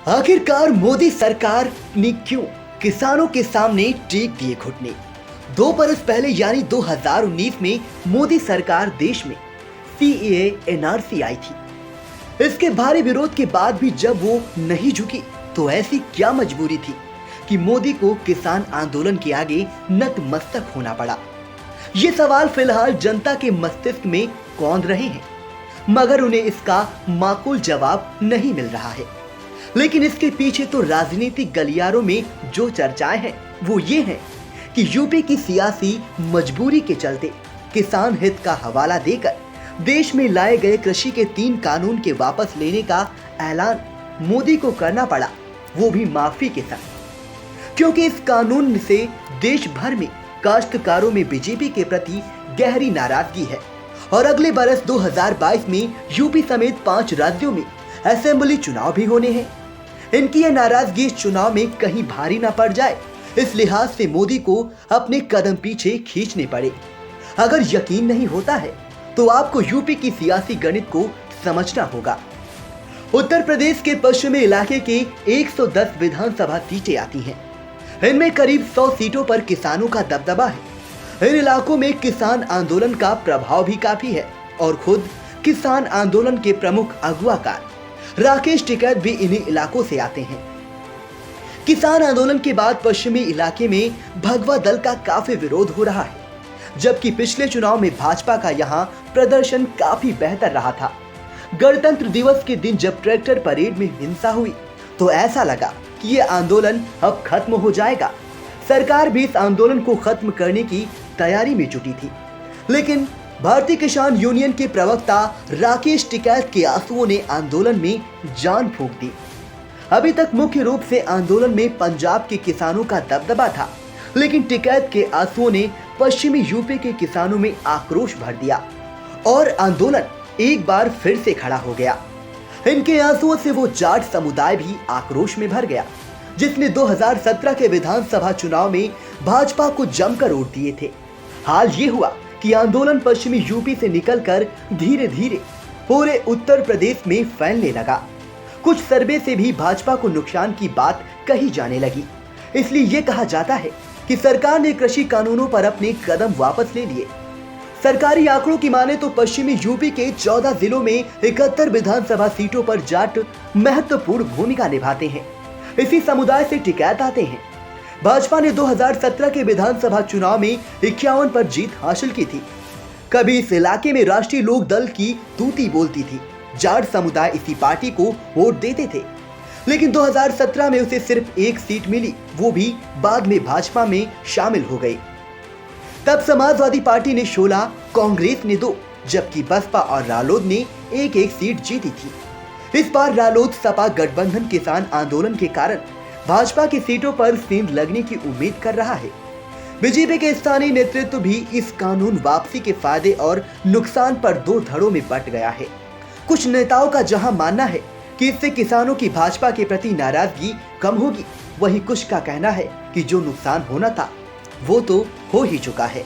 आखिरकार मोदी सरकार ने क्यों किसानों के सामने टेक दिए घुटने। 2 बरस पहले यानी 2019 में मोदी सरकार देश में सीएए एनआरसी आई थी। इसके भारी विरोध के बाद भी जब वो नहीं झुकी तो ऐसी क्या मजबूरी थी कि मोदी को किसान आंदोलन के आगे नतमस्तक होना पड़ा। ये सवाल फिलहाल जनता के मस्तिष्क में कौंध रहे हैं, मगर उन्हें इसका माकूल जवाब नहीं मिल रहा है। लेकिन इसके पीछे तो राजनीतिक गलियारों में जो चर्चाएं हैं वो ये हैं कि यूपी की सियासी मजबूरी के चलते किसान हित का हवाला देकर देश में लाए गए कृषि के 3 कानून के वापस लेने का ऐलान मोदी को करना पड़ा, वो भी माफी के साथ। क्योंकि इस कानून से देश भर में काश्तकारों में बीजेपी के प्रति गहरी नाराजगी है और अगले बरस 2022 में यूपी समेत 5 राज्यों में असेंबली चुनाव भी होने हैं। इनकी यह नाराजगी इस चुनाव में कहीं भारी ना पड़ जाए, इस लिहाज से मोदी को अपने कदम पीछे खींचने पड़े। अगर यकीन नहीं होता है तो आपको यूपी की सियासी गणित को समझना होगा। उत्तर प्रदेश के पश्चिमी इलाके के 110 विधानसभा सीटें आती हैं। इनमें करीब 100 सीटों पर किसानों का दबदबा है। इन इलाकों में किसान आंदोलन का प्रभाव भी काफी है और खुद किसान आंदोलन के प्रमुख अगुवाकार राकेश टिकैत भी इन्हीं इलाकों से आते हैं। किसान आंदोलन के बाद पश्चिमी इलाके में भगवा दल का काफी विरोध हो रहा है, जबकि पिछले चुनाव में भाजपा का यहां प्रदर्शन काफी बेहतर रहा था। गणतंत्र दिवस के दिन जब ट्रैक्टर परेड में हिंसा हुई तो ऐसा लगा कि ये आंदोलन अब खत्म हो जाएगा। सरकार भी इस आंदोलन को खत्म करने की तैयारी में जुटी थी, लेकिन भारतीय किसान यूनियन के प्रवक्ता राकेश टिकैत के आंसुओं ने आंदोलन में जान फूंक दी। अभी तक मुख्य रूप से आंदोलन में पंजाब के किसानों का दबदबा था, लेकिन टिकैत के आंसुओं ने पश्चिमी यूपी के किसानों में आक्रोश भर दिया और आंदोलन एक बार फिर से खड़ा हो गया। इनके आंसुओं से वो जाट समुदाय भी आक्रोश में भर गया, जिसने 2017 के विधानसभा चुनाव में भाजपा को जमकर वोट दिए थे। हाल ये हुआ कि आंदोलन पश्चिमी यूपी से निकलकर धीरे धीरे पूरे उत्तर प्रदेश में फैलने लगा। कुछ सर्वे से भी भाजपा को नुकसान की बात कही जाने लगी। इसलिए ये कहा जाता है कि सरकार ने कृषि कानूनों पर अपने कदम वापस ले लिए। सरकारी आंकड़ों की माने तो पश्चिमी यूपी के 14 जिलों में 71 विधानसभा सीटों पर जाट महत्वपूर्ण भूमिका निभाते हैं। इसी समुदाय से टिकैत आते हैं। भाजपा ने 2017 के विधानसभा चुनाव में 51 पर जीत हासिल की थी। कभी इस इलाके में राष्ट्रीय लोक दल की तूती बोलती थी। जाट समुदाय इसी पार्टी को वोट देते थे, लेकिन 2017 में उसे सिर्फ 1 सीट मिली, वो भी बाद में भाजपा में शामिल हो गई। तब समाजवादी पार्टी ने 16, कांग्रेस ने 2, जबकि बसपा और रालोद ने 1-1 सीट जीती थी। इस बार रालोद सपा गठबंधन किसान आंदोलन के कारण भाजपा की सीटों पर सेंध लगने की उम्मीद कर रहा है। बीजेपी के स्थानीय नेतृत्व भी इस कानून वापसी के फायदे और नुकसान पर 2 धड़ों में बंट गया है। कुछ नेताओं का जहां मानना है कि इससे किसानों की भाजपा के प्रति नाराजगी कम होगी, वहीं कुछ का कहना है कि जो नुकसान होना था वो तो हो ही चुका है।